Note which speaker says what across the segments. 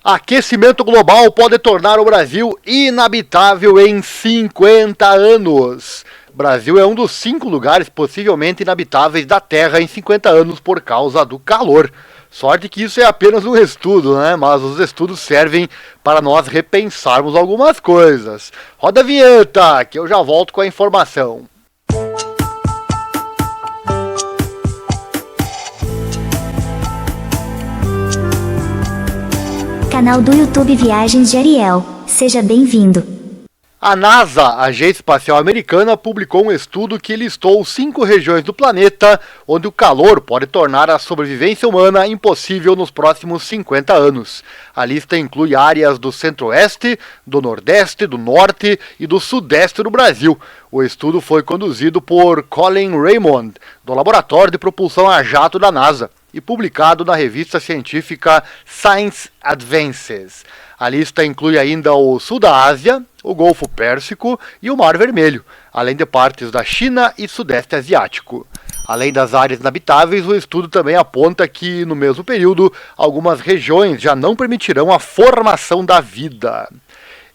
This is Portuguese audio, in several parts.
Speaker 1: Aquecimento global pode tornar o Brasil inabitável em 50 anos. Brasil é um dos 5 lugares possivelmente inabitáveis da Terra em 50 anos por causa do calor. Sorte que isso é apenas um estudo, né? Mas os estudos servem para nós repensarmos algumas coisas. Roda a vinheta, que eu já volto com a informação.
Speaker 2: Canal do YouTube Viagens de Ariel. Seja bem-vindo.
Speaker 1: A NASA, a Agência Espacial Americana, publicou um estudo que listou 5 regiões do planeta onde o calor pode tornar a sobrevivência humana impossível nos próximos 50 anos. A lista inclui áreas do centro-oeste, do nordeste, do norte e do sudeste do Brasil. O estudo foi conduzido por Colin Raymond, do Laboratório de Propulsão a Jato da NASA, e publicado na revista científica Science Advances. A lista inclui ainda o sul da Ásia, o Golfo Pérsico e o Mar Vermelho, além de partes da China e Sudeste Asiático. Além das áreas inabitáveis, o estudo também aponta que, no mesmo período, algumas regiões já não permitirão a formação da vida.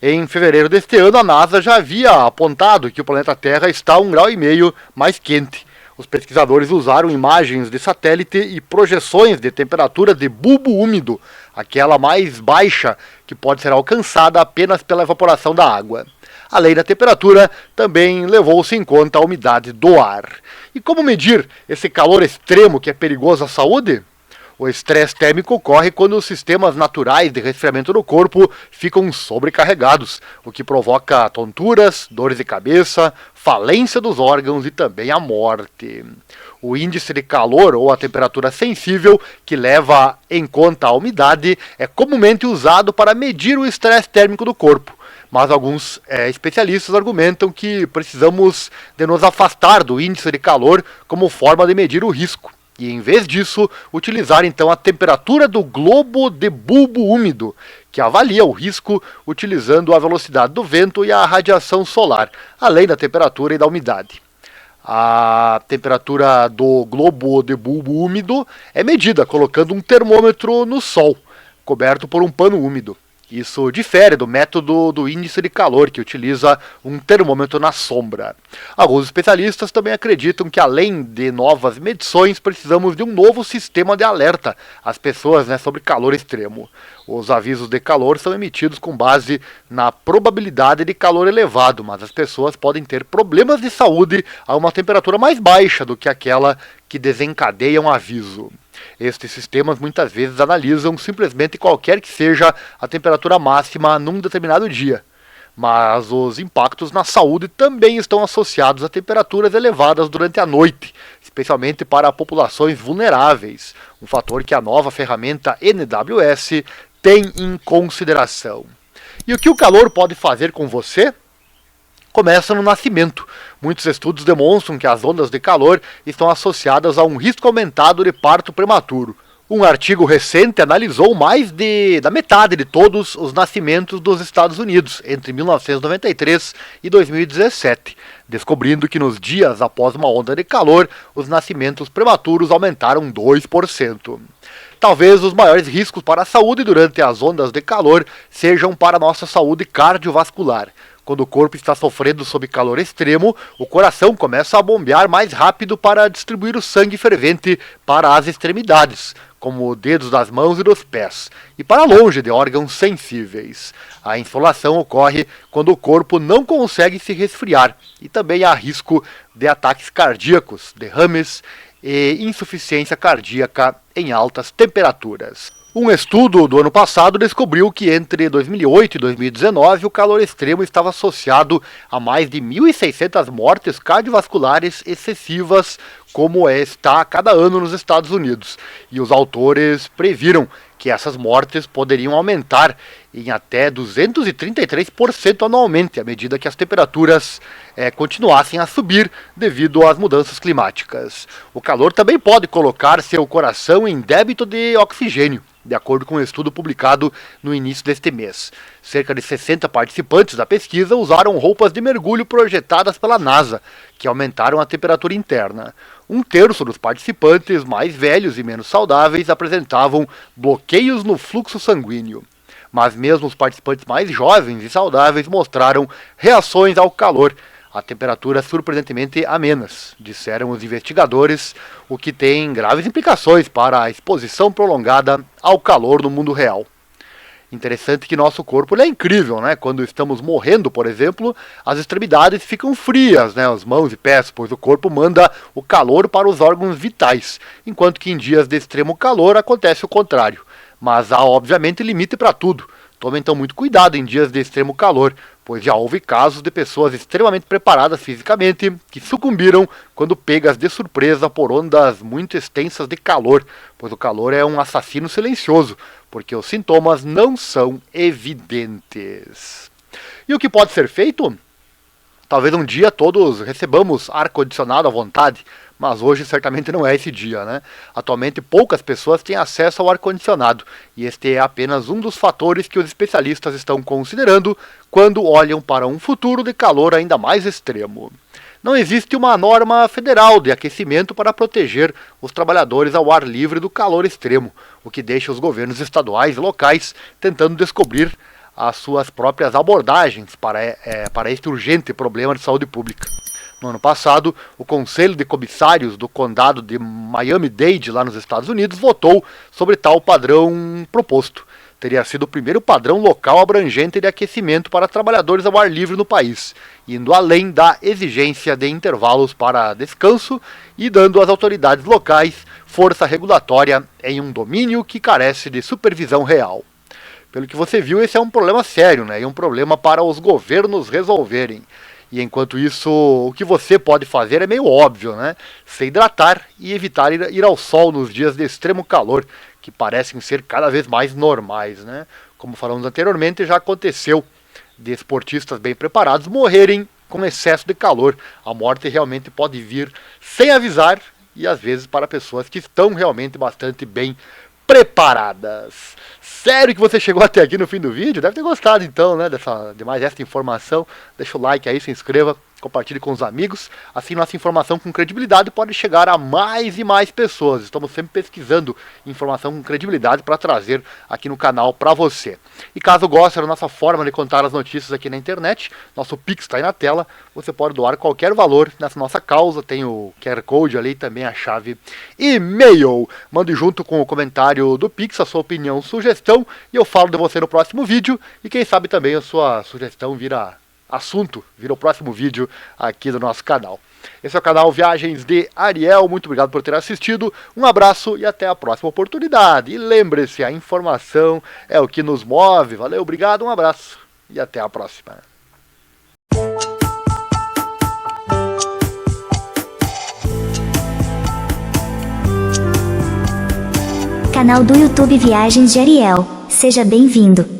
Speaker 1: Em fevereiro deste ano, a NASA já havia apontado que o planeta Terra está 1,5 graus mais quente. Os pesquisadores usaram imagens de satélite e projeções de temperatura de bulbo úmido, aquela mais baixa que pode ser alcançada apenas pela evaporação da água. Além da temperatura, também levou-se em conta a umidade do ar. E como medir esse calor extremo que é perigoso à saúde? O estresse térmico ocorre quando os sistemas naturais de resfriamento do corpo ficam sobrecarregados, o que provoca tonturas, dores de cabeça, falência dos órgãos e também a morte. O índice de calor ou a temperatura sensível, que leva em conta a umidade, é comumente usado para medir o estresse térmico do corpo. Mas alguns especialistas argumentam que precisamos de nos afastar do índice de calor como forma de medir o risco. E, em vez disso, utilizar então a temperatura do globo de bulbo úmido, que avalia o risco utilizando a velocidade do vento e a radiação solar, além da temperatura e da umidade. A temperatura do globo de bulbo úmido é medida colocando um termômetro no sol, coberto por um pano úmido. Isso difere do método do índice de calor, que utiliza um termômetro na sombra. Alguns especialistas também acreditam que, além de novas medições, precisamos de um novo sistema de alerta às pessoas sobre calor extremo. Os avisos de calor são emitidos com base na probabilidade de calor elevado, mas as pessoas podem ter problemas de saúde a uma temperatura mais baixa do que aquela que desencadeia um aviso. Estes sistemas muitas vezes analisam simplesmente qualquer que seja a temperatura máxima num determinado dia. Mas os impactos na saúde também estão associados a temperaturas elevadas durante a noite, especialmente para populações vulneráveis, um fator que a nova ferramenta NWS tem em consideração. E o que o calor pode fazer com você? Começa no nascimento. Muitos estudos demonstram que as ondas de calor estão associadas a um risco aumentado de parto prematuro. Um artigo recente analisou mais da metade de todos os nascimentos dos Estados Unidos entre 1993 e 2017, descobrindo que nos dias após uma onda de calor, os nascimentos prematuros aumentaram 2%. Talvez os maiores riscos para a saúde durante as ondas de calor sejam para a nossa saúde cardiovascular. Quando o corpo está sofrendo sob calor extremo, o coração começa a bombear mais rápido para distribuir o sangue fervente para as extremidades, como os dedos das mãos e dos pés, e para longe de órgãos sensíveis. A insolação ocorre quando o corpo não consegue se resfriar, e também há risco de ataques cardíacos, derrames e insuficiência cardíaca em altas temperaturas. Um estudo do ano passado descobriu que entre 2008 e 2019 o calor extremo estava associado a mais de 1.600 mortes cardiovasculares excessivas, como está a cada ano nos Estados Unidos. E os autores previram que essas mortes poderiam aumentar em até 233% anualmente, à medida que as temperaturas continuassem a subir devido às mudanças climáticas. O calor também pode colocar seu coração em débito de oxigênio, de acordo com um estudo publicado no início deste mês. Cerca de 60 participantes da pesquisa usaram roupas de mergulho projetadas pela NASA, que aumentaram a temperatura interna. 1/3 dos participantes mais velhos e menos saudáveis apresentavam bloqueios no fluxo sanguíneo. mas mesmo os participantes mais jovens e saudáveis mostraram reações ao calor, a temperaturas surpreendentemente amenas, disseram os investigadores, o que tem graves implicações para a exposição prolongada ao calor no mundo real. Interessante que nosso corpo é incrível, né? Quando estamos morrendo, por exemplo, as extremidades ficam frias, né? As mãos e pés, pois o corpo manda o calor para os órgãos vitais, enquanto que em dias de extremo calor acontece o contrário. Mas há obviamente limite para tudo. Tome então muito cuidado em dias de extremo calor, pois já houve casos de pessoas extremamente preparadas fisicamente que sucumbiram quando pegas de surpresa por ondas muito extensas de calor, pois o calor é um assassino silencioso, porque os sintomas não são evidentes. E o que pode ser feito? Talvez um dia todos recebamos ar-condicionado à vontade, mas hoje certamente não é esse dia, né? Atualmente poucas pessoas têm acesso ao ar-condicionado, e este é apenas um dos fatores que os especialistas estão considerando quando olham para um futuro de calor ainda mais extremo. Não existe uma norma federal de aquecimento para proteger os trabalhadores ao ar livre do calor extremo, o que deixa os governos estaduais e locais tentando descobrir as suas próprias abordagens para este urgente problema de saúde pública. No ano passado, o Conselho de Comissários do Condado de Miami-Dade, lá nos Estados Unidos, votou sobre tal padrão proposto. Teria sido o primeiro padrão local abrangente de aquecimento para trabalhadores ao ar livre no país, indo além da exigência de intervalos para descanso e dando às autoridades locais força regulatória em um domínio que carece de supervisão real. Pelo que você viu, esse é um problema sério, né? E um problema para os governos resolverem. E enquanto isso, o que você pode fazer é meio óbvio, né? Se hidratar e evitar ir ao sol nos dias de extremo calor, que parecem ser cada vez mais normais, né? Como falamos anteriormente, já aconteceu de esportistas bem preparados morrerem com excesso de calor. A morte realmente pode vir sem avisar e às vezes para pessoas que estão realmente bastante bem preparadas. Sério que você chegou até aqui no fim do vídeo? Deve ter gostado então, né, de mais essa informação. Deixa o like aí, se inscreva, compartilhe com os amigos. Assim nossa informação com credibilidade pode chegar a mais e mais pessoas. Estamos sempre pesquisando informação com credibilidade para trazer aqui no canal para você. E caso goste da nossa forma de contar as notícias aqui na internet, nosso Pix está aí na tela. Você pode doar qualquer valor nessa nossa causa. Tem o QR Code ali, também a chave e-mail. Mande junto com o comentário do Pix a sua opinião, sugestão, e eu falo de você no próximo vídeo. E quem sabe também a sua sugestão vira assunto, vira o próximo vídeo aqui do nosso canal. Esse é o canal Viagens de Ariel, muito obrigado por ter assistido, um abraço e até a próxima oportunidade. E lembre-se, a informação é o que nos move. Valeu, obrigado, um abraço e até a próxima.
Speaker 2: Canal do YouTube Viagens de Ariel, seja bem-vindo.